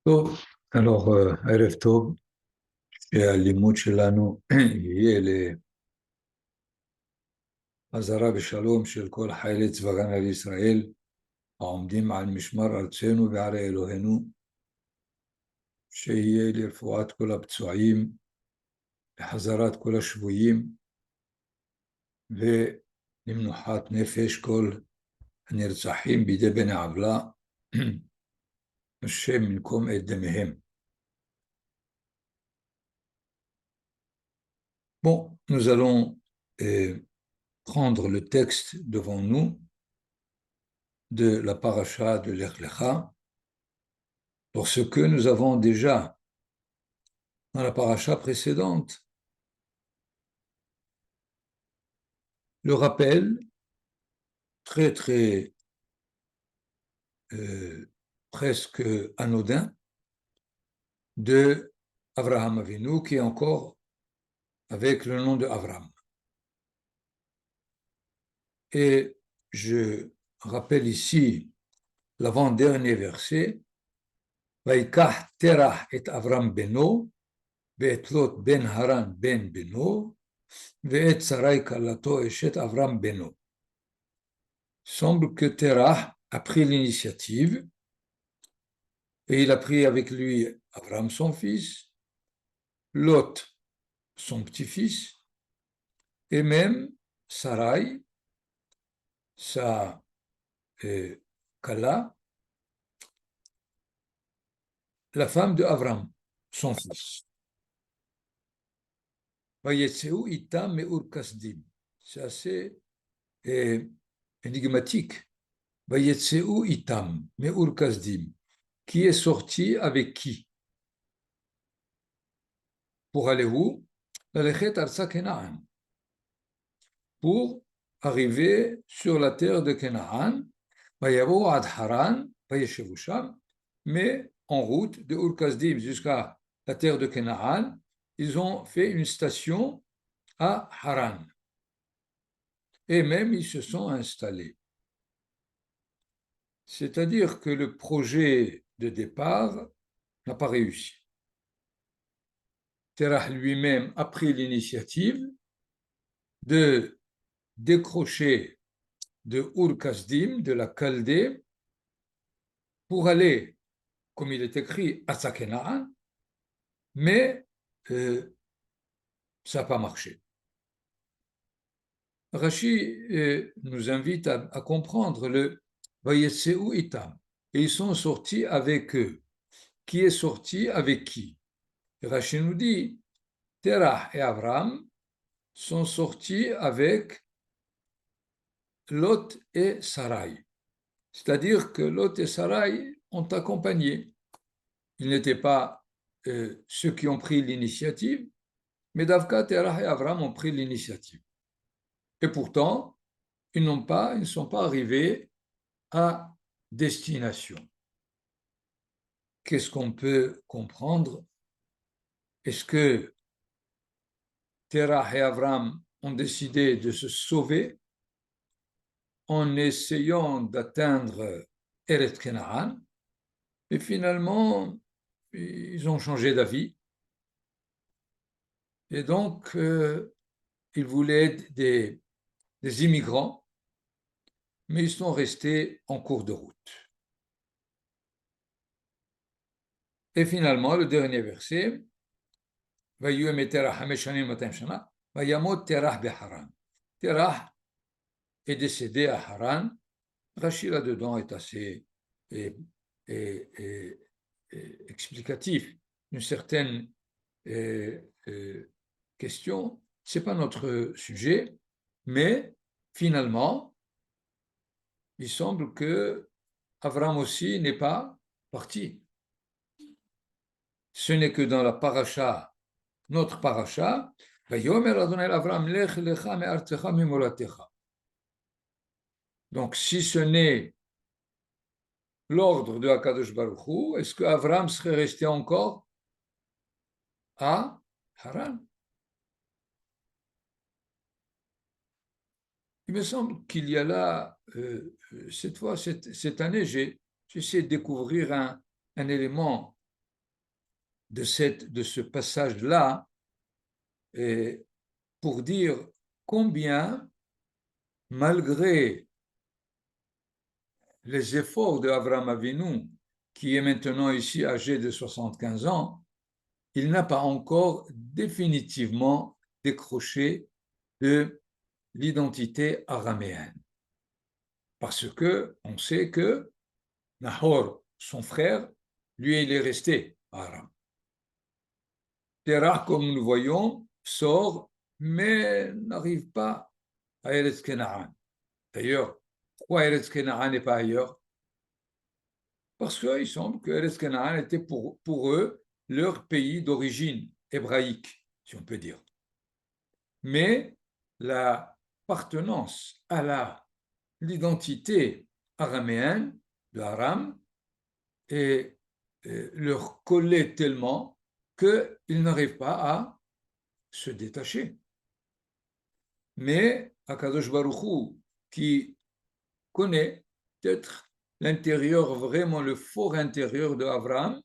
טוב, alors, ערב טוב, שהלימוד שלנו יהיה לחזרה בשלום של כל חיילי צבא הגנה לישראל העומדים על משמר ארצנו וערי אלוהינו, שיהיה לרפואת כל הפצועים, לחזרת כל השבויים ולמנוחת נפש כל הנרצחים בידי בני עוולה, השם ינקום את דמיהם. Bon, nous allons prendre le texte devant nous de la paracha de Lech Lecha, parce que nous avons déjà, dans la paracha précédente, le rappel très presque anodin de Avraham Avinu, qui est encore avec le nom de Avram. Et je rappelle ici l'avant-dernier verset, Vaikach terach et Avram beno, ואת לוט בן הרן בן בנו, ואת שרי כלתו אשת אברהם בנו. Semble que Terah a pris l'initiative, et il a pris avec lui Abraham son fils, Lot son petit-fils, et même Sarai, sa Kala, la femme de Abraham, son fils. Vayetseu itam meur kasdim. C'est assez énigmatique. Vayetseu itam meur kasdim. Qui est sorti avec qui? Pour aller où? Lalechet arsa Kenaan. Pour arriver sur la terre de Kenaan, Vayavo ad Haran, Vayeshevu sham, mais en route de Ur-Kasdim jusqu'à la terre de Kenaan, ils ont fait une station à Haran. Et même ils se sont installés. C'est-à-dire que le projet de départ n'a pas réussi. Terah lui-même a pris l'initiative de décrocher de Ur-Kasdim, de la Chaldée, pour aller, comme il est écrit, à Sakenaan, mais ça n'a pas marché. Rashi nous invite à comprendre le Vayetseu itam. Et ils sont sortis avec eux. Qui est sorti avec qui? Et Rashi nous dit, Terah et Avram sont sortis avec Lot et Sarai. C'est-à-dire que Lot et Sarai ont accompagné. Ils n'étaient pas ceux qui ont pris l'initiative, mais Davka, Terah et Avram ont pris l'initiative. Et pourtant, ils ne sont pas arrivés à destination. Qu'est-ce qu'on peut comprendre? Est-ce que Terah et Avram ont décidé de se sauver en essayant d'atteindre Eretz Kenaan, et finalement, ils ont changé d'avis. Et donc, ils voulaient être des immigrants, mais ils sont restés en cours de route. Et finalement, le dernier verset, Terah est décédé à Haran. Rashi là-dedans est assez explicatif d'une certaine question. Ce n'est pas notre sujet, mais finalement, il semble que Avram aussi n'est pas parti. Ce n'est que dans la paracha, notre paracha, donc si ce n'est l'ordre de Hakadosh Baruch Hu, est-ce que Avram serait resté encore à Haran? Il me semble qu'il y a là, cette année, j'essaie de découvrir un élément de ce passage-là pour dire combien, malgré les efforts d'Avraham Avinu, qui est maintenant ici âgé de 75 ans, il n'a pas encore définitivement décroché de l'identité araméenne. Parce que on sait que Nahor, son frère, lui, il est resté à Aram. Terah, comme nous voyons, sort, mais n'arrive pas à Eretz Kenaan. D'ailleurs, pourquoi Eretz Kenaan n'est pas ailleurs? Parce qu'il semble que Eretz Kenaan était pour eux leur pays d'origine hébraïque, si on peut dire. Mais l'appartenance à l'identité araméenne de Aram leur collait tellement qu'ils n'arrivent pas à se détacher. Mais Akadosh Baruch Hu, qui connaît peut-être l'intérieur, vraiment le fort intérieur de Abraham,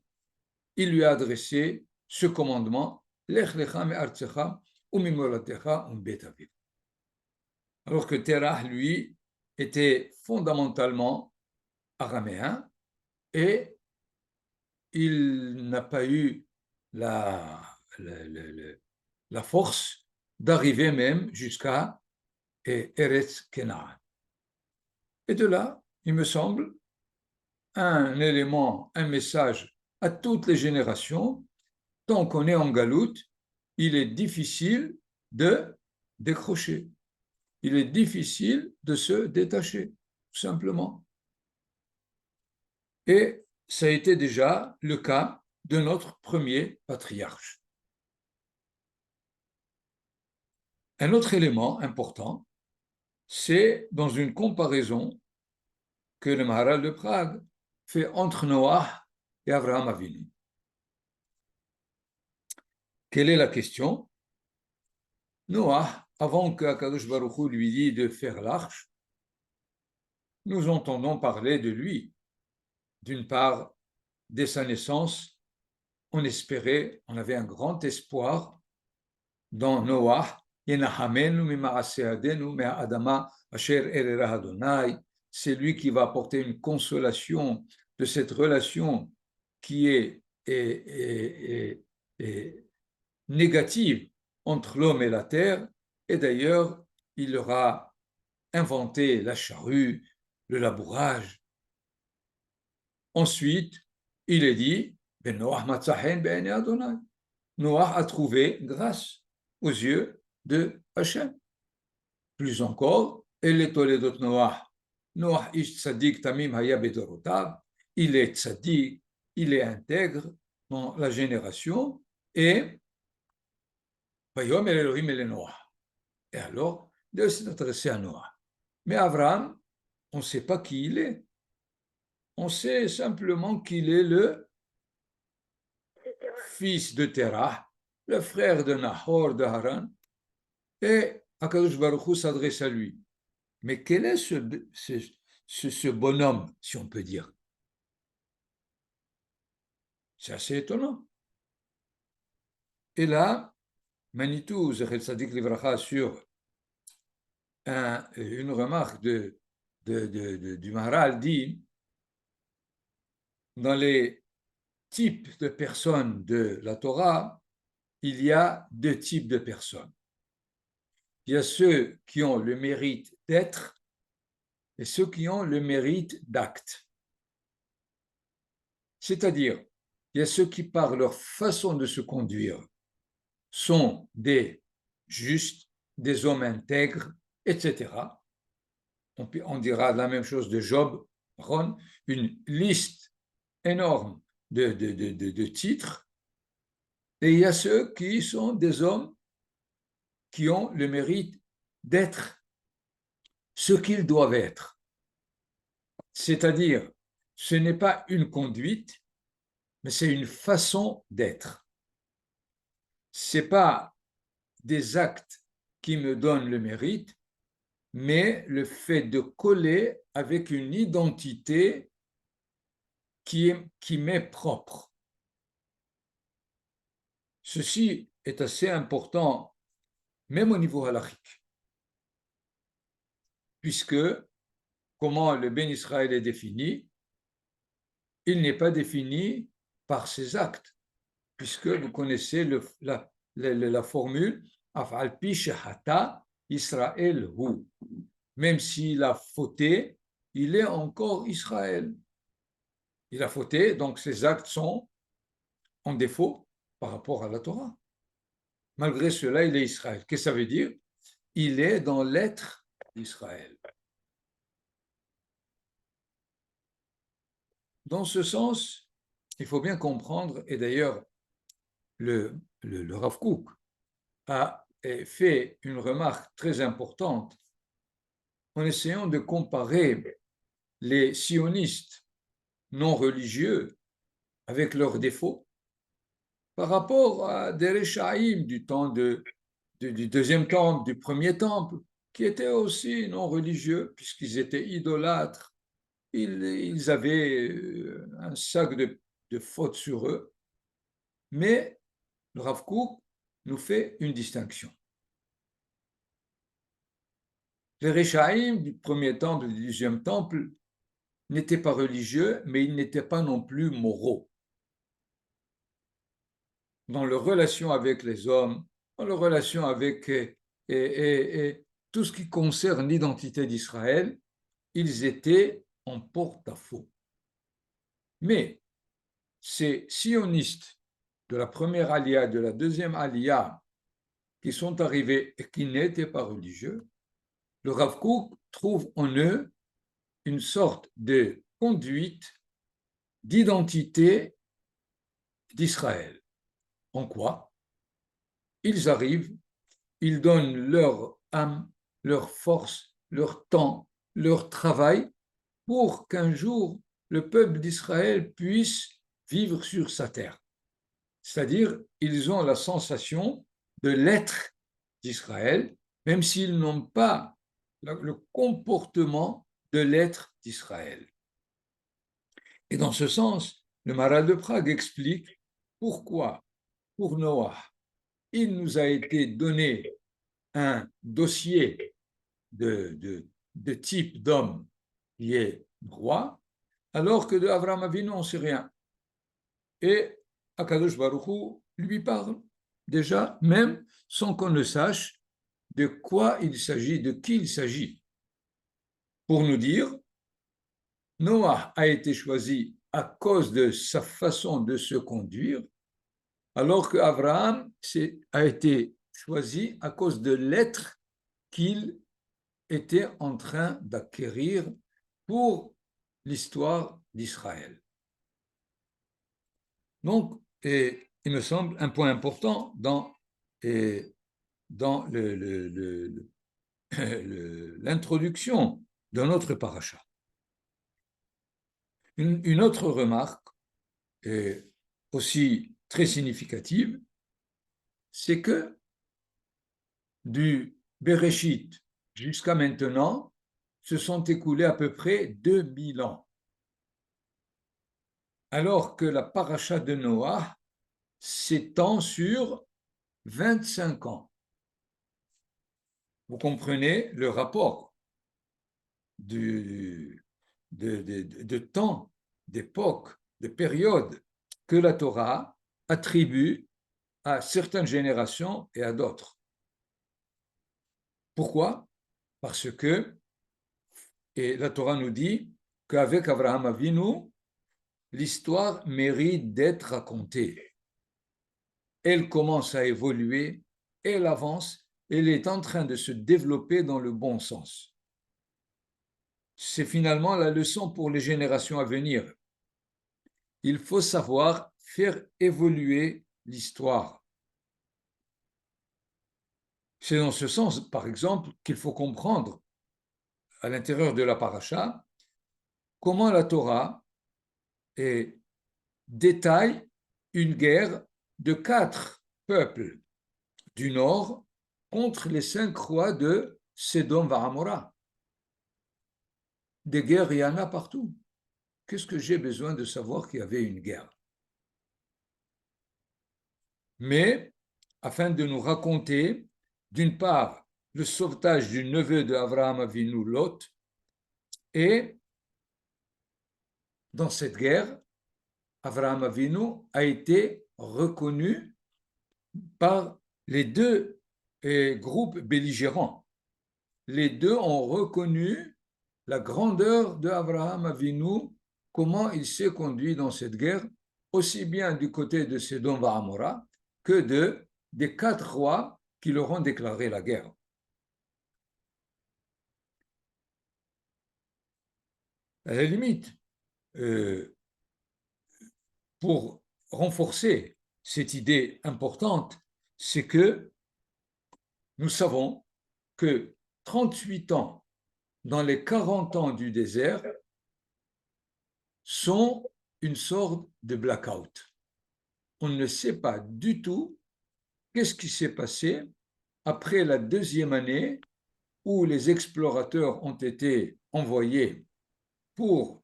il lui a adressé ce commandement, Lech lecha me'artzecha u'mimolatecha u'mbet aviv. Alors que Terah, lui, était fondamentalement araméen et il n'a pas eu la, la, la, la force d'arriver même jusqu'à Eretz Kenaan. Et de là, il me semble, un élément, un message à toutes les générations, tant qu'on est en galoute, il est difficile de décrocher. Il est difficile de se détacher, tout simplement. Et ça a été déjà le cas de notre premier patriarche. Un autre élément important, c'est dans une comparaison que le Maharal de Prague fait entre Noah et Abraham Avinu. Quelle est la question? Noah, avant que Akadosh Baruch Hu lui dise de faire l'arche, nous entendons parler de lui. D'une part, dès sa naissance, on espérait, on avait un grand espoir dans Noah. C'est lui qui va apporter une consolation de cette relation qui est négative entre l'homme et la terre. Et d'ailleurs, il aura inventé la charrue, le labourage. Ensuite, il est dit, Noah a trouvé grâce aux yeux de Hachem. Plus encore, elle est Toledot Noah. Noah ish tzadik tamim haya bedorotav. Il est tzadik, il est intègre dans la génération et Vayom el Elohim el Noah. Et alors, Dieu s'est adressé à Noah. Mais Abraham, on ne sait pas qui il est. On sait simplement qu'il est le fils de Terah, le frère de Nahor, de Haran, et Akadosh Baruch Hu s'adresse à lui. Mais quel est ce bonhomme, si on peut dire? C'est assez étonnant. Et là, Manitou, Zechel Sadik Livracha, sur une remarque du Maharal dit, dans les types de personnes de la Torah, il y a deux types de personnes. Il y a ceux qui ont le mérite d'être et ceux qui ont le mérite d'acte. C'est-à-dire, il y a ceux qui, par leur façon de se conduire, sont des justes, des hommes intègres, etc. On dira la même chose de Job, une liste énorme de titres. Et il y a ceux qui sont des hommes qui ont le mérite d'être ce qu'ils doivent être. C'est-à-dire, ce n'est pas une conduite, mais c'est une façon d'être. Ce n'est pas des actes qui me donnent le mérite, mais le fait de coller avec une identité qui m'est propre. Ceci est assez important, même au niveau halachique, puisque comment le Ben Israël est défini, il n'est pas défini par ses actes, puisque vous connaissez la formule Afal pi shehata Israël hu. Même s'il a fauté, il est encore Israël. Il a fauté, donc ses actes sont en défaut par rapport à la Torah. Malgré cela, il est Israël. Qu'est-ce que ça veut dire? Il est dans l'être d'Israël. Dans ce sens, il faut bien comprendre, et d'ailleurs, le Rav Kook a fait une remarque très importante en essayant de comparer les sionistes non religieux avec leurs défauts par rapport à des Réchaïm du temps du deuxième temple, du premier temple, qui étaient aussi non religieux, puisqu'ils étaient idolâtres. Ils avaient un sac de fautes sur eux, mais le Rav Kook nous fait une distinction. Les Réchaïm du premier temple et du deuxième temple n'étaient pas religieux, mais ils n'étaient pas non plus moraux. Dans leur relation avec les hommes, dans leur relation avec et tout ce qui concerne l'identité d'Israël, ils étaient en porte-à-faux. Mais ces sionistes de la première alia, de la deuxième alia, qui sont arrivés et qui n'étaient pas religieux, le Rav Kook trouve en eux une sorte de conduite d'identité d'Israël. En quoi? Ils arrivent, ils donnent leur âme, leur force, leur temps, leur travail pour qu'un jour le peuple d'Israël puisse vivre sur sa terre. C'est-à-dire, ils ont la sensation de l'être d'Israël, même s'ils n'ont pas le comportement de l'être d'Israël. Et dans ce sens, le Maharal de Prague explique pourquoi, pour Noah, il nous a été donné un dossier de type d'homme qui est roi, alors que de Avraham Avinu, on ne sait rien. Et Akadosh Baruch Hu lui parle déjà, même sans qu'on ne sache de quoi il s'agit, de qui il s'agit, pour nous dire Noah a été choisi à cause de sa façon de se conduire, alors que Abraham a été choisi à cause de l'être qu'il était en train d'acquérir pour l'histoire d'Israël. Donc, il me semble un point important dans l'introduction de notre paracha. Une autre remarque aussi très significative, c'est que du Bereshit jusqu'à maintenant, se sont écoulés à peu près 2000 ans. Alors que la paracha de Noah s'étend sur 25 ans. Vous comprenez le rapport de temps, d'époque, de période que la Torah attribue à certaines générations et à d'autres. Pourquoi? Parce que, et la Torah nous dit qu'avec Abraham Avinu, l'histoire mérite d'être racontée. Elle commence à évoluer, elle avance, elle est en train de se développer dans le bon sens. C'est finalement la leçon pour les générations à venir. Il faut savoir faire évoluer l'histoire. C'est dans ce sens, par exemple, qu'il faut comprendre à l'intérieur de la paracha comment la Torah détaille une guerre de 4 peuples du nord contre les 5 rois de Sédom et Amora. Des guerres, il y en a partout. Qu'est-ce que j'ai besoin de savoir qu'il y avait une guerre? mais afin de nous raconter, d'une part, le sauvetage du neveu de Abraham Avinu, Lot, et dans cette guerre, Abraham Avinu a été reconnu par les deux groupes belligérants. Les deux ont reconnu la grandeur d'Abraham Avinu, comment il s'est conduit dans cette guerre, aussi bien du côté de Sédom et Amora que des 4 rois qui leur ont déclaré la guerre. À la limite, pour renforcer cette idée importante, c'est que nous savons que 38 ans dans les 40 ans du désert sont une sorte de blackout. On ne sait pas du tout qu'est-ce qui s'est passé après la deuxième année où les explorateurs ont été envoyés pour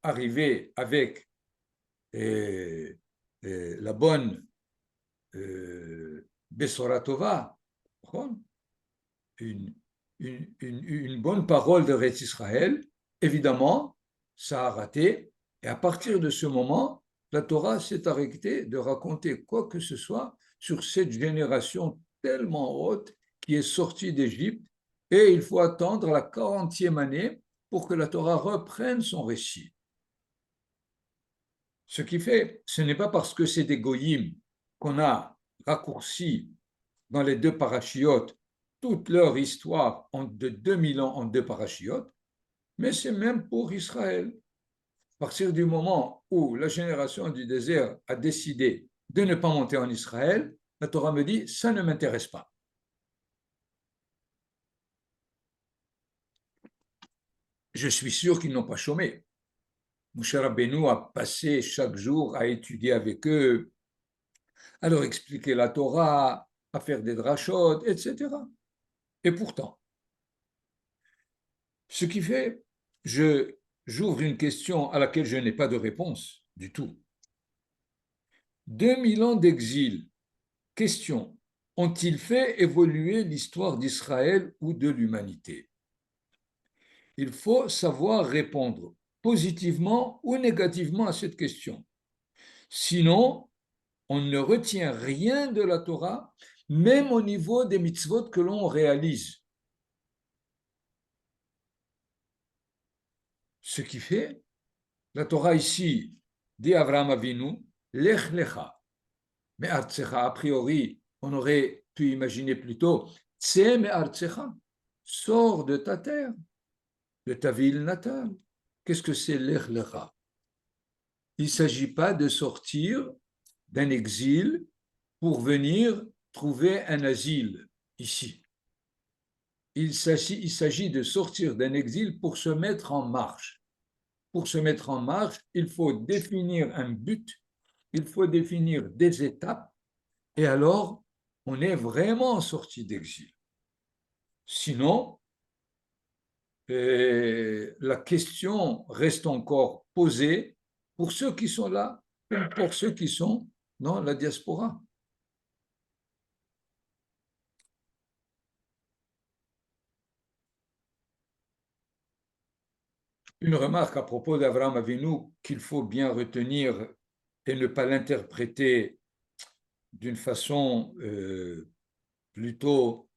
arriver avec la bonne Bessoratova, une bonne parole de Retz Israël. Évidemment, ça a raté. Et à partir de ce moment, la Torah s'est arrêtée de raconter quoi que ce soit sur cette génération tellement haute qui est sortie d'Égypte. Et il faut attendre la 40e année pour que la Torah reprenne son récit. Ce qui fait, ce n'est pas parce que c'est des goyim qu'on a raccourci dans les deux parachiotes toute leur histoire de 2000 ans en deux parachiotes, mais c'est même pour Israël. À partir du moment où la génération du désert a décidé de ne pas monter en Israël, la Torah me dit, ça ne m'intéresse pas. Je suis sûr qu'ils n'ont pas chômé. Moshe Rabbeinu a passé chaque jour à étudier avec eux, à leur expliquer la Torah, à faire des drachot, etc. Et pourtant, ce qui fait, j'ouvre une question à laquelle je n'ai pas de réponse du tout. 2000 ans d'exil, question, ont-ils fait évoluer l'histoire d'Israël ou de l'humanité? Il faut savoir répondre positivement ou négativement à cette question. Sinon, on ne retient rien de la Torah, même au niveau des mitzvot que l'on réalise. Ce qui fait, la Torah ici dit à Avraham Avinu, Lech lecha. Mais Artsecha, a priori, on aurait pu imaginer plutôt, Tse me Artsecha, sors de ta terre, de ta ville natale. Qu'est-ce que c'est Lech lecha? Il ne s'agit pas de sortir d'un exil pour venir trouver un asile ici. Il s'agit de sortir d'un exil pour se mettre en marche. Pour se mettre en marche, il faut définir un but, il faut définir des étapes, et alors on est vraiment sorti d'exil. Sinon, la question reste encore posée pour ceux qui sont là, pour ceux qui sont dans la diaspora. Une remarque à propos d'Abraham Avinu qu'il faut bien retenir et ne pas l'interpréter d'une façon plutôt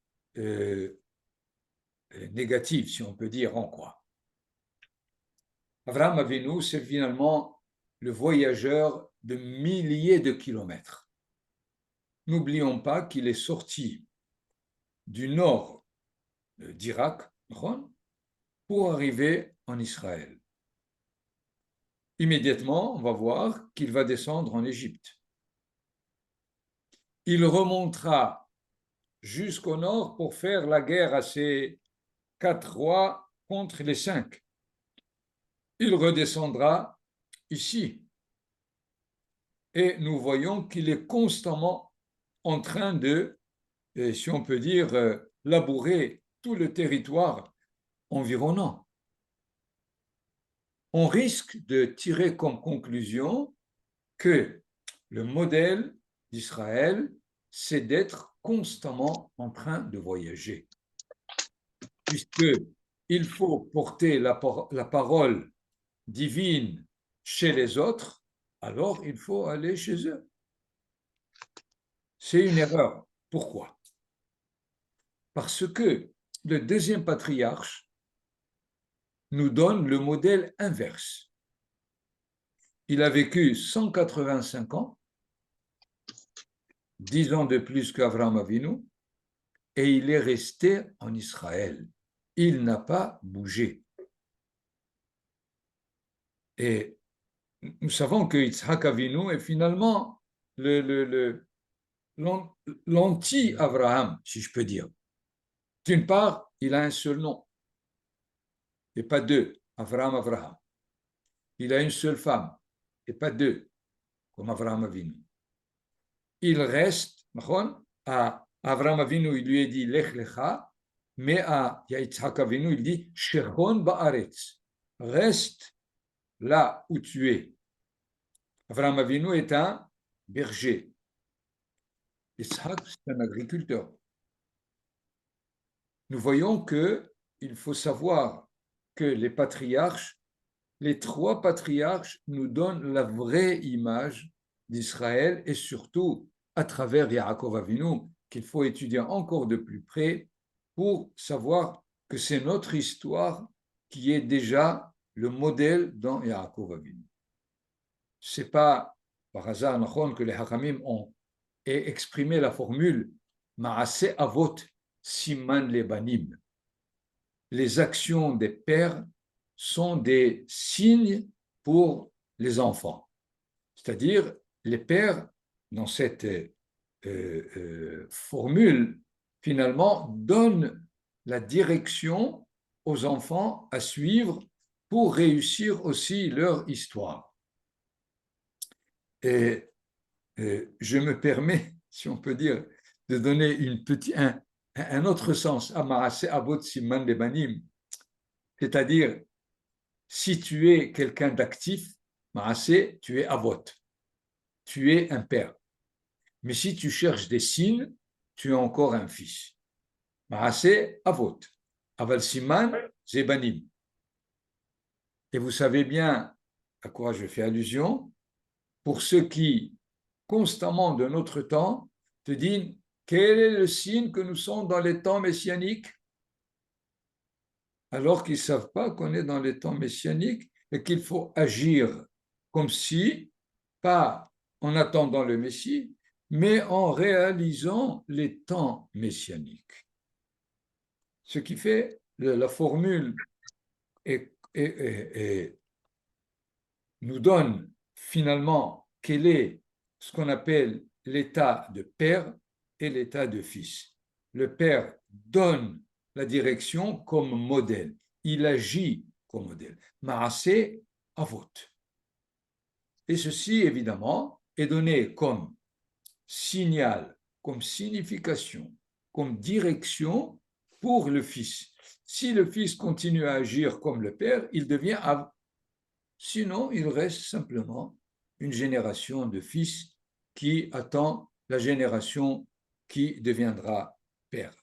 négative, si on peut dire en quoi. Abraham Avinu, c'est finalement le voyageur de milliers de kilomètres. N'oublions pas qu'il est sorti du nord d'Irak pour arriver en Israël. Immédiatement, on va voir qu'il va descendre en Égypte. Il remontera jusqu'au nord pour faire la guerre à ces 4 rois contre les 5. Il redescendra ici. Et nous voyons qu'il est constamment en train de, si on peut dire, labourer tout le territoire environnant. On risque de tirer comme conclusion que le modèle d'Israël, c'est d'être constamment en train de voyager. Puisqu'il faut porter la parole divine chez les autres, alors il faut aller chez eux. C'est une erreur. Pourquoi? Parce que le deuxième patriarche nous donne le modèle inverse. Il a vécu 185 ans, 10 ans de plus qu'Avraham Avinu, et il est resté en Israël. Il n'a pas bougé. Et nous savons que Yitzhak Avinu est finalement l'anti-Abraham, si je peux dire. D'une part, il a un seul nom, et pas deux, Abraham. Il a une seule femme, et pas deux, comme Abraham Avinu. Il reste, à Abraham Avinu, il lui a dit Lech Lecha, mais à Yitzhak Avinu, il dit Shechon Ba'aretz, reste là où tu es. Abraham Avinu est un berger. Yitzhak, c'est un agriculteur. Nous voyons qu'il faut savoir que les patriarches, les trois patriarches nous donnent la vraie image d'Israël et surtout à travers Yaakov Avinu, qu'il faut étudier encore de plus près pour savoir que c'est notre histoire qui est déjà le modèle dans Yaakov Avinu. Ce n'est pas par hasard que les Hakamim ont exprimé la formule Maaseh Avot Siman Lebanim. Les actions des pères sont des signes pour les enfants. C'est-à-dire, les pères, dans cette formule, finalement, donnent la direction aux enfants à suivre pour réussir aussi leur histoire. Et je me permets, si on peut dire, de donner un autre sens à Maaseh Avot Siman Lebanim, c'est-à-dire, si tu es quelqu'un d'actif, Maaseh, tu es Avot, tu es un père. Mais si tu cherches des signes, tu es encore un fils. Maaseh Avot, Aval Siman Zebanim. Et vous savez bien à quoi je fais allusion, pour ceux qui, constamment de notre temps, te disent quel est le signe que nous sommes dans les temps messianiques, alors qu'ils ne savent pas qu'on est dans les temps messianiques et qu'il faut agir comme si, pas en attendant le Messie, mais en réalisant les temps messianiques. Ce qui fait la formule nous donne finalement quel est ce qu'on appelle l'état de père et l'état de fils. Le père donne la direction comme modèle. Il agit comme modèle. Maaseh Avot. Et ceci, évidemment, est donné comme signal, comme signification, comme direction pour le fils. Si le fils continue à agir comme le père, il devient Av. Sinon, il reste simplement une génération de fils qui attend la génération qui deviendra père.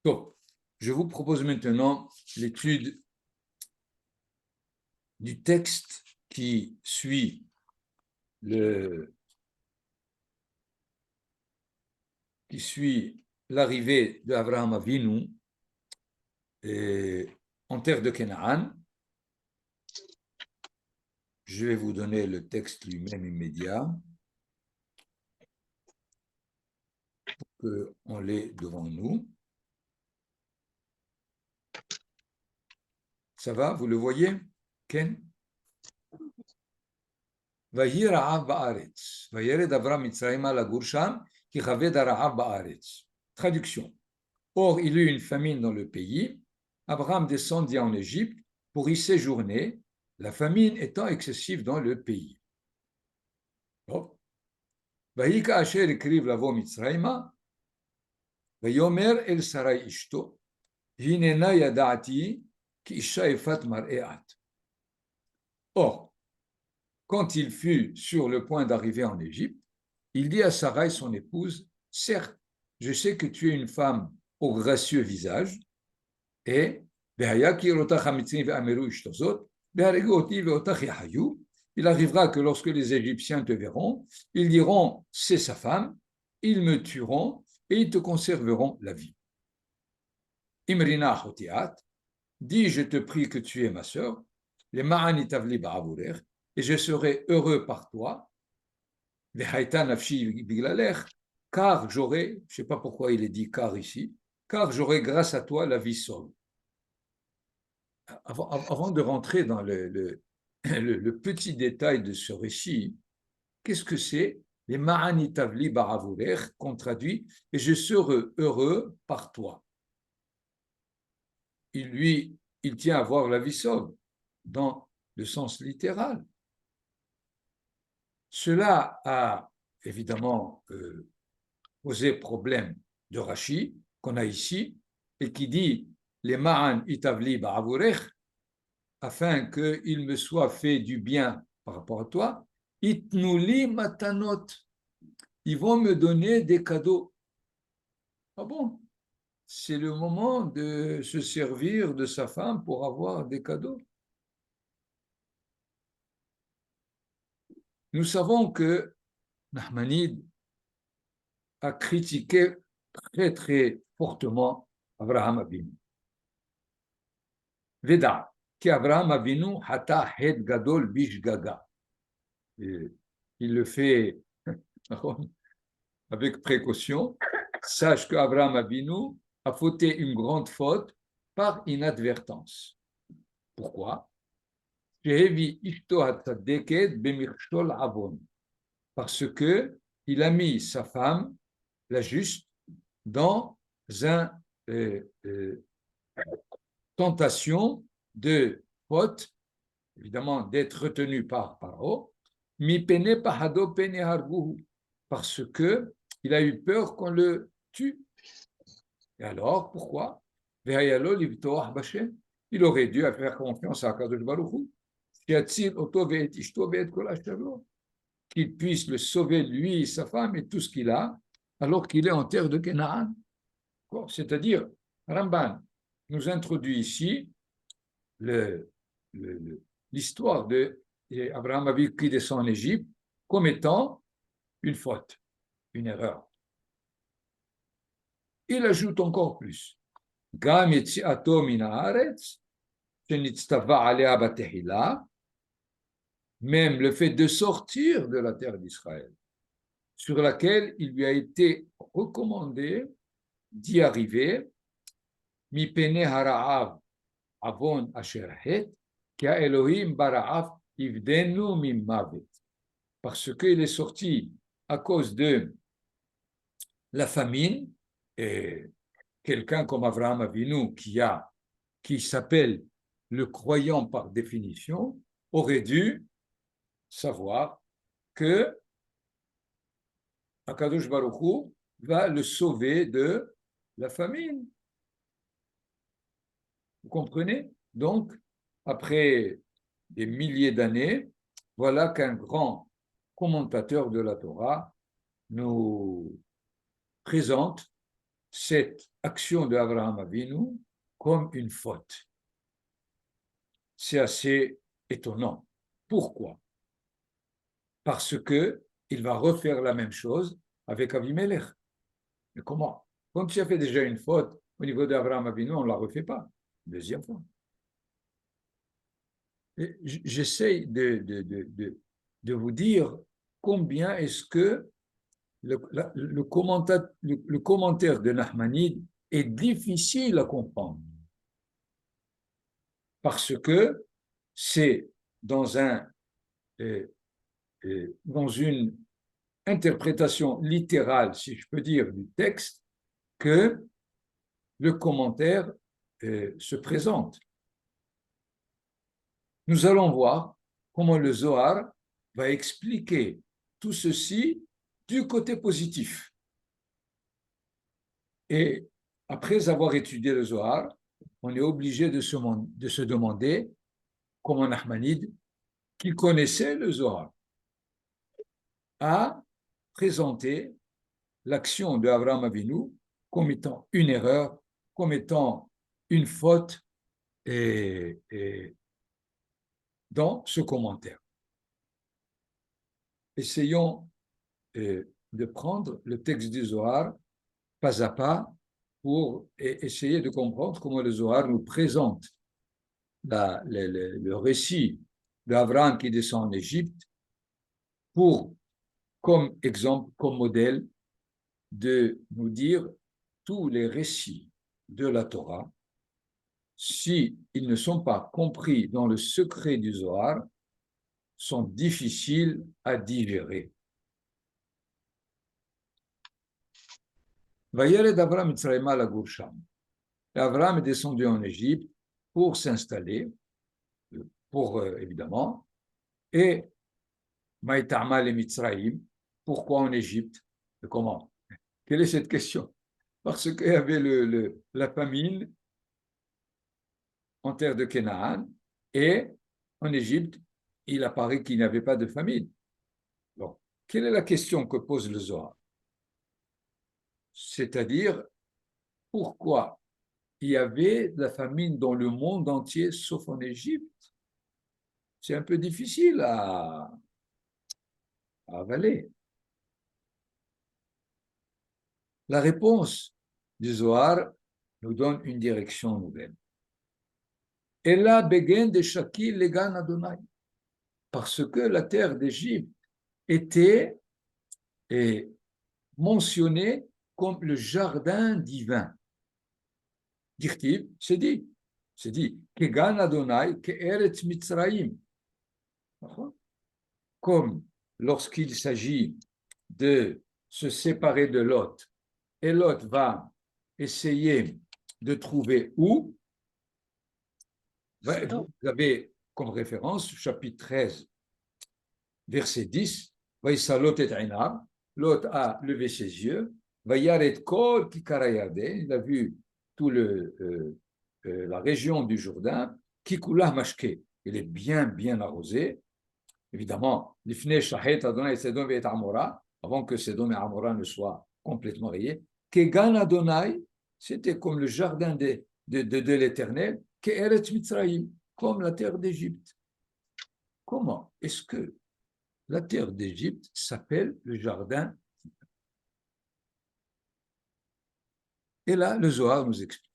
Donc, je vous propose maintenant l'étude du texte qui suit l'arrivée d'Abraham Avinu en terre de Canaan. Je vais vous donner le texte lui-même immédiat pour qu'on l'ait devant nous. Ça va, vous le voyez, Ken? ויהי רעב בארץ, וירד אברהם מצרימה לגור שם, כי כבד הרעב בארץ. Traduction. Or, il y eut une famine dans le pays. Abraham descendit en Égypte pour y séjourner, la famine étant excessive dans le pays. ויהי כאשר הקריב לבוא מצרימה, ויאמר אל שרי אשתו, הננה ידעתי כי אישה יפת מראה את. Or, quand il fut sur le point d'arriver en Égypte, il dit à Sarai, son épouse, certes, je sais que tu es une femme au gracieux visage, et il arrivera que lorsque les Égyptiens te verront, ils diront, c'est sa femme, ils me tueront et ils te conserveront la vie. Imrina Hotiat, dis, je te prie que tu es ma sœur, les Ma'ani Tavli Ba'avourer, et je serai heureux par toi, car j'aurai, je ne sais pas pourquoi il est dit car ici, car j'aurai grâce à toi la vie sauve. Avant de rentrer dans le petit détail de ce récit, qu'est-ce que c'est? Les Ma'ani Tavli Ba'avourer, qu'on traduit, et je serai heureux par toi. Il tient à voir la vie sauve, dans le sens littéral. Cela a évidemment posé problème de Rashi, qu'on a ici, et qui dit les ma'an itavli ba'avurech, afin qu'il me soit fait du bien par rapport à toi, itnuli matanot, ils vont me donner des cadeaux. Ah bon? C'est le moment de se servir de sa femme pour avoir des cadeaux. Nous savons que Nahmanide a critiqué très très fortement Abraham Avinu. Veda, qui Abraham Avinu hata het gadol bish gaga. Il le fait avec précaution. Sache qu'Abraham Avinu a fauté une grande faute par inadvertance. Pourquoi? Parce que il a mis sa femme, la juste, dans une tentation de faute, évidemment d'être retenu par Paro, mi pene pahado pene harguhu, parce que il a eu peur qu'on le tue. Et alors, pourquoi? Il aurait dû faire confiance à Kadosh Baruch Hu, qu'il puisse le sauver, lui, sa femme et tout ce qu'il a, alors qu'il est en terre de Canaan. C'est-à-dire, Ramban nous introduit ici l'histoire d'Abraham Avinu qui descend en Égypte comme étant une faute, une erreur. Il ajoute encore plus. Même le fait de sortir de la terre d'Israël, sur laquelle il lui a été recommandé d'y arriver, mi pene hara'av avon asher het, ki Elohim bara'av ivdenu mimavet. Parce qu'il est sorti à cause de la famine, et quelqu'un comme Abraham Avinu, qui s'appelle le croyant par définition, aurait dû savoir que Akadosh Baruch Hu va le sauver de la famine. Vous comprenez? Donc, après des milliers d'années, voilà qu'un grand commentateur de la Torah nous présente cette action d'Abraham Avinu comme une faute. C'est assez étonnant. Pourquoi? Parce que il va refaire la même chose avec Avimelech. Mais comment? Quand tu as fait déjà une faute au niveau d'Abraham Avinu, on ne la refait pas. Deuxième fois. J'essaie de vous dire combien est-ce que le commentaire de Nahmanide est difficile à comprendre. Parce que c'est dans une interprétation littérale, si je peux dire, du texte, que le commentaire se présente. Nous allons voir comment le Zohar va expliquer tout ceci du côté positif. Et après avoir étudié le Zohar, on est obligé de se demander comment Nahmanide qui connaissait le Zohar, a présenté l'action de Abraham Avinu comme étant une erreur, comme étant une faute et dans ce commentaire. Essayons de prendre le texte du Zohar pas à pas pour essayer de comprendre comment le Zohar nous présente le récit d'Abraham qui descend en Égypte pour, comme exemple, comme modèle, de nous dire tous les récits de la Torah, si ils ne sont pas compris dans le secret du Zohar, sont difficiles à digérer. Vayered Abraham Mitzrayim lagour sham. Abraham est descendu en Égypte pour s'installer, pour évidemment, et Maïtama et Mitzrayim, pourquoi en Égypte? Comment? Quelle est cette question? Parce qu'il y avait la famine en terre de Canaan, et en Égypte, il apparaît qu'il n'y avait pas de famine. Donc, quelle est la question que pose le Zohar? C'est-à-dire, pourquoi il y avait de la famine dans le monde entier, sauf en Égypte? C'est un peu difficile à avaler. La réponse du Zohar nous donne une direction nouvelle. Et là, Begen de Shakil Legan Adonai. Parce que la terre d'Égypte était mentionnée comme le jardin divin. Dirtiv, c'est dit. C'est dit, Kegan Adonai, Ke'eretz Mitzrayim. Comme lorsqu'il s'agit de se séparer de Lot, et Lot va essayer de trouver où. Vous avez comme référence, chapitre 13, verset 10, Vaïsalot et Ainab, Lot a levé ses yeux, Vayaret Kol Kikarayade, il a vu tout la région du Jourdain, Kikulah Mashke, il est bien arrosé. Évidemment, Lifnei Shahet Adonai Sedom et Amora, avant que Sedom et Amora ne soient complètement rayés. Kegan Adonai, c'était comme le jardin de l'Éternel, Ke'eretz Mitzrayim, comme la terre d'Égypte. Comment est-ce que la terre d'Égypte s'appelle le jardin? Et là, le Zohar nous explique.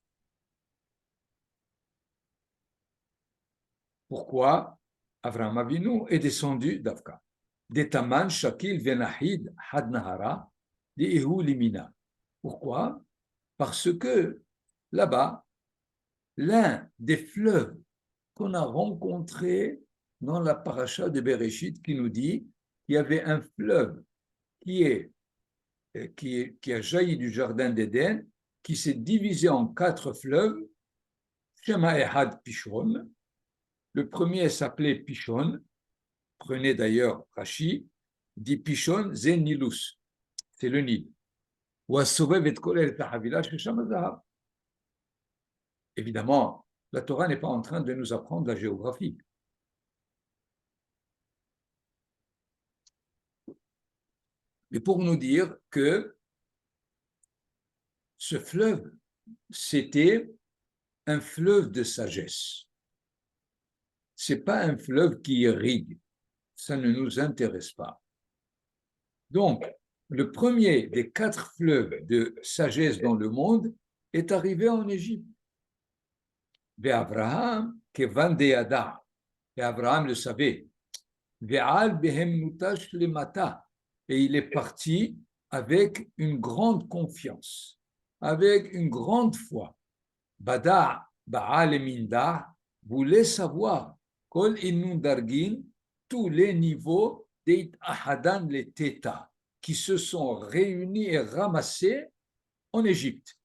Pourquoi Avraham Avinu est descendu d'Afka. Detaman Shakil Venahid Had Nahara Dehu Limina. Pourquoi? Parce que là-bas, l'un des fleuves qu'on a rencontré dans la paracha de Bereshit qui nous dit qu'il y avait un fleuve qui a jailli du jardin d'Éden, qui s'est divisé en 4 fleuves, Shema Ehad Pishon. Le premier s'appelait Pishon, prenez d'ailleurs Rashi, dit Pishon Zenilus, c'est le Nil. Évidemment, la Torah n'est pas en train de nous apprendre la géographie. Mais pour nous dire que ce fleuve, c'était un fleuve de sagesse. Ce n'est pas un fleuve qui irrigue. Ça ne nous intéresse pas. Donc, le premier des 4 fleuves de sagesse dans le monde est arrivé en Égypte. Et Abraham, et Abraham le savait. Et il est parti avec une grande confiance, avec une grande foi. Bada Baal Minda voulait savoir Kol Innun Dargin, tous les niveaux des Ahadan les Theta qui se sont réunis et ramassés en Égypte.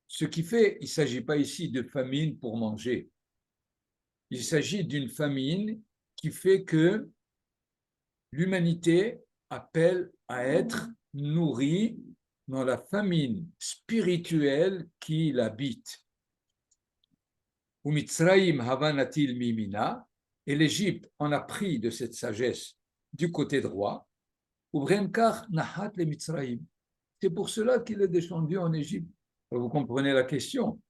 Ce qui fait, il ne s'agit pas ici de famine pour manger. Il s'agit d'une famine qui fait que l'humanité appelle à être nourrie dans la famine spirituelle qui l'habite. ou Mitzraïm Havanatil Mimina, et l'Égypte en a pris de cette sagesse du côté droit, ou Brenkar Nahat le Mitzraïm. C'est pour cela qu'il est descendu en Égypte. Vous comprenez la question.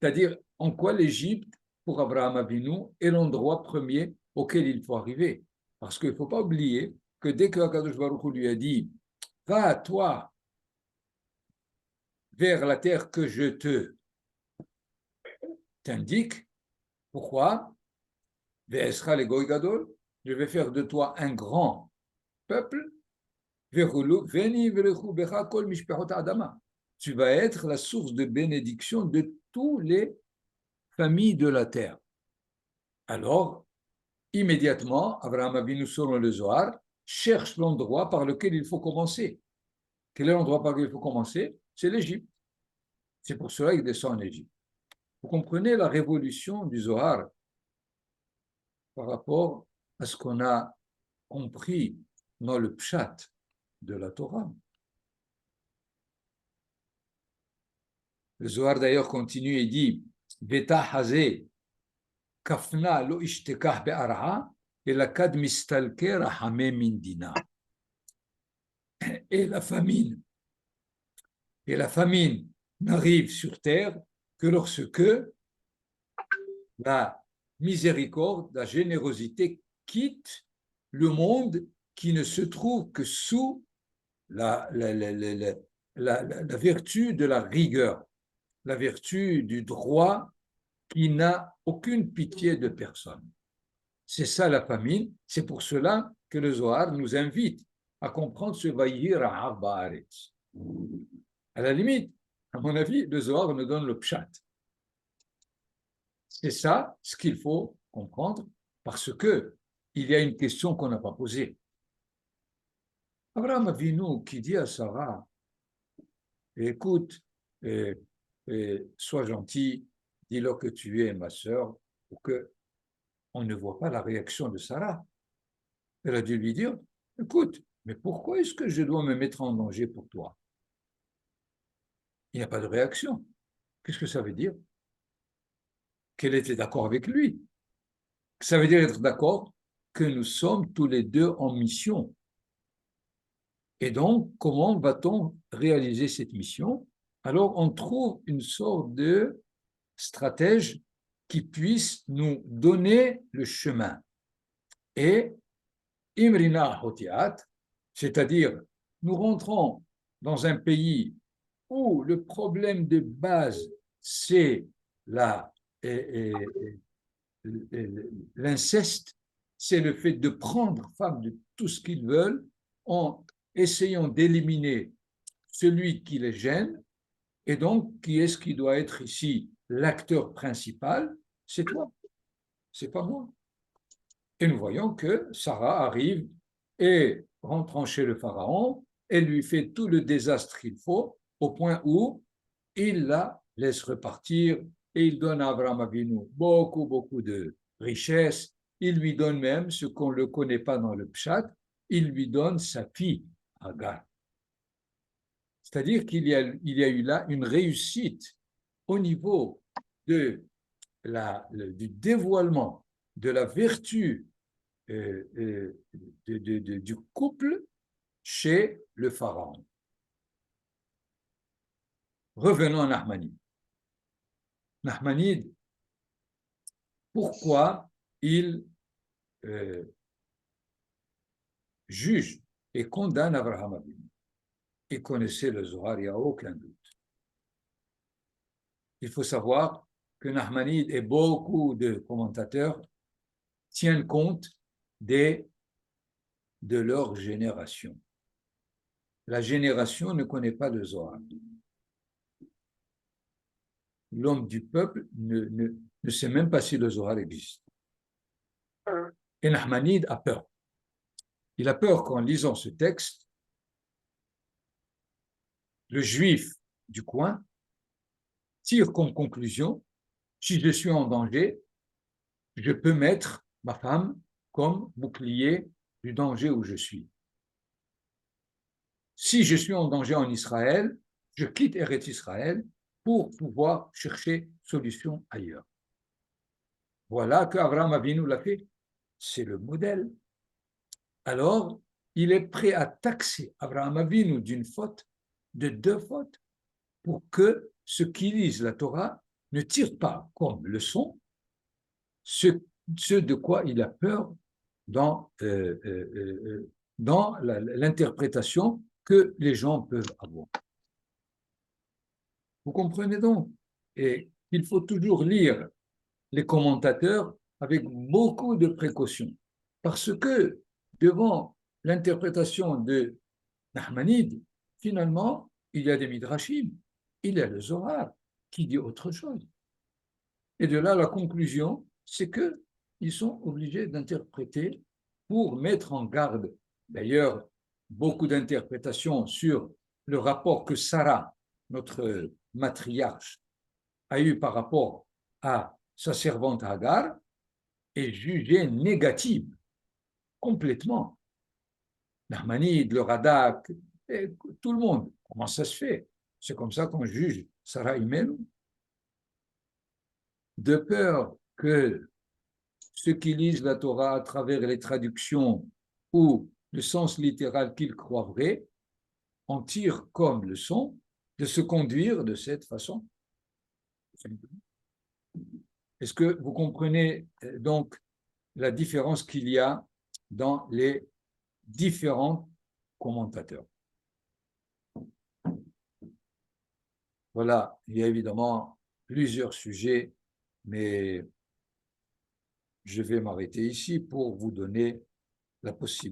C'est-à-dire, en quoi l'Égypte, pour Abraham Avinu, est l'endroit premier auquel il faut arriver. Parce qu'il ne faut pas oublier que dès que Akadosh Baruch Hu lui a dit « Va, toi, vers la terre que je te t'indique. » Pourquoi? « Ve'esra le goy gadol » je vais faire de toi un grand peuple. Tu vas être la source de bénédiction de tous les familles de la terre. Alors, immédiatement, Abraham Avinu, selon le Zohar, cherche l'endroit par lequel il faut commencer. Quel est l'endroit par lequel il faut commencer? C'est l'Égypte. C'est pour cela qu'il descend en Égypte. Vous comprenez la révolution du Zohar par rapport à ce qu'on a compris dans le pshat de la Torah. Le Zohar d'ailleurs continue et dit Veta hazeh kafna lo ishtekah be'ara et la kad mistalker hame mindina. Et la famine n'arrive sur terre que lorsque la miséricorde, la générosité quitte le monde qui ne se trouve que sous la vertu de la rigueur, la vertu du droit qui n'a aucune pitié de personne. C'est ça la famine, c'est pour cela que le Zohar nous invite à comprendre ce Vayhi Rahav Ba'aretz. À la limite, à mon avis, le Zohar nous donne le pshat. C'est ça ce qu'il faut comprendre, parce que il y a une question qu'on n'a pas posée. Abraham Avinu qui dit à Sarah, écoute, sois gentil, dis-leur que tu es ma sœur, pour qu'on ne voit pas la réaction de Sarah. Elle a dû lui dire, écoute, mais pourquoi est-ce que je dois me mettre en danger pour toi? Il n'y a pas de réaction. Qu'est-ce que ça veut dire? Qu'elle était d'accord avec lui. Ça veut dire être d'accord que nous sommes tous les deux en mission. Et donc, comment va-t-on réaliser cette mission? Alors, on trouve une sorte de stratège qui puisse nous donner le chemin. Et Imrina Hotiat, c'est-à-dire nous rentrons dans un pays où le problème de base, c'est l'inceste, c'est le fait de prendre femme de tout ce qu'ils veulent en essayant d'éliminer celui qui les gêne. Et donc, qui est-ce qui doit être ici l'acteur principal? C'est toi, c'est pas moi. Et nous voyons que Sarah arrive et rentrant chez le pharaon, elle lui fait tout le désastre qu'il faut, au point où il la laisse repartir et il donne à Abraham Avinu beaucoup de richesses. Il lui donne même ce qu'on ne le connaît pas dans le Pshat, il lui donne sa fille, Agar. C'est-à-dire qu'il y a eu là une réussite au niveau du dévoilement de la vertu du couple chez le pharaon. Revenons à Nahmanide. Nahmanide, pourquoi il juge et condamne Abraham Avinu? Il connaissait le Zohar, il n'y a aucun doute. Il faut savoir que Nahmanide et beaucoup de commentateurs tiennent compte de leur génération. La génération ne connaît pas le Zohar. L'homme du peuple ne sait même pas si le Zohar existe. Et Nahmanide a peur. Il a peur qu'en lisant ce texte, le juif du coin tire comme conclusion, si je suis en danger, je peux mettre ma femme comme bouclier du danger où je suis. Si je suis en danger en Israël, je quitte Eretz Israël pour pouvoir chercher solution ailleurs. Voilà que Abraham Avinu l'a fait. C'est le modèle. Alors, il est prêt à taxer Abraham Avinu d'une faute, de 2 fautes, pour que ceux qui lisent la Torah ne tirent pas comme leçon ce de quoi il a peur dans, dans l'interprétation que les gens peuvent avoir. Vous comprenez donc? Et il faut toujours lire les commentateurs avec beaucoup de précaution. Parce que devant l'interprétation de Nahmanide, finalement, il y a des Midrashim, il y a le Zohar qui dit autre chose. Et de là, la conclusion, c'est qu'ils sont obligés d'interpréter pour mettre en garde. D'ailleurs, beaucoup d'interprétations sur le rapport que Sarah, notre matriarche, a eu par rapport à sa servante Hagar est jugée négative, complètement. Nahmanide, le Radak, tout le monde. Comment ça se fait? C'est comme ça qu'on juge Sarah Imenu. De peur que ceux qui lisent la Torah à travers les traductions ou le sens littéral qu'ils croient vrai, en tirent comme leçon de se conduire de cette façon. Est-ce que vous comprenez donc la différence qu'il y a dans les différents commentateurs? Voilà, il y a évidemment plusieurs sujets, mais je vais m'arrêter ici pour vous donner la possibilité